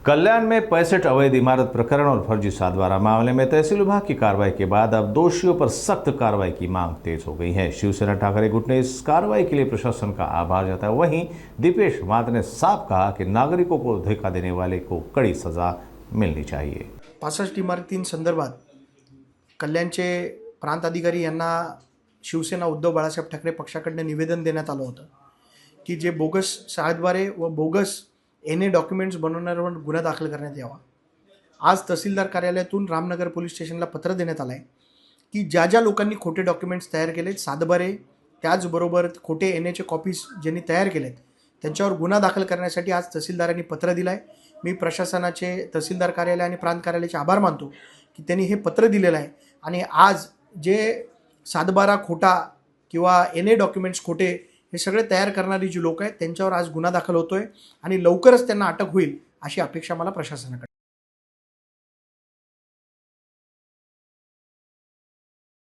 कल्याण में 65 अवैध इमारत प्रकरण और फर्जी सातबारा मामले में तहसील विभाग की कार्रवाई के बाद अब दोषियों पर सख्त कार्रवाई की मांग तेज हो गई है। शिवसेना ठाकरे गुट ने इस कार्रवाई के लिए प्रशासन का आभार जताया। वहीं दीपेश मात ने साफ कहा कि नागरिकों को धोखा देने वाले को कड़ी सजा मिलनी चाहिए। 65 इमारतींसंदर्भात कल्याणचे प्रांत अधिकारी यांना शिवसेना उद्धव बाळासाहेब ठाकरे पक्षाकडून निवेदन देण्यात आलं होतं की जे बोगस सातबारे व बोगस एनए डॉक्युमेंट्स बनवणाऱ्यावर गुन्हा दाखल करण्यात यावा। आज तहसीलदार कार्यालयातून रामनगर पोलीस स्टेशनला पत्र देण्यात आलं आहे की ज्या लोकांनी खोटे डॉक्युमेंट्स तयार केलेत, सातबारे त्याचबरोबर खोटे एनएचे कॉपीज ज्यांनी तयार केलेत त्यांच्यावर गुन्हा दाखल करण्यासाठी आज तहसीलदारांनी पत्र दिलं आहे। मी प्रशासनाचे, तहसीलदार कार्यालय आणि प्रांत कार्यालयाचे आभार मानतो की त्यांनी हे पत्र दिलेलं आहे आणि आज जे सातबारा खोटा किंवा एनए डॉक्युमेंट्स खोटे हे सगळे तयार करणारी जी लोक आहेत त्यांच्यावर आज गुन्हा दाखल होतोय आणि लवकरच त्यांना अटक होईल अशी अपेक्षा मला प्रशासनाकडे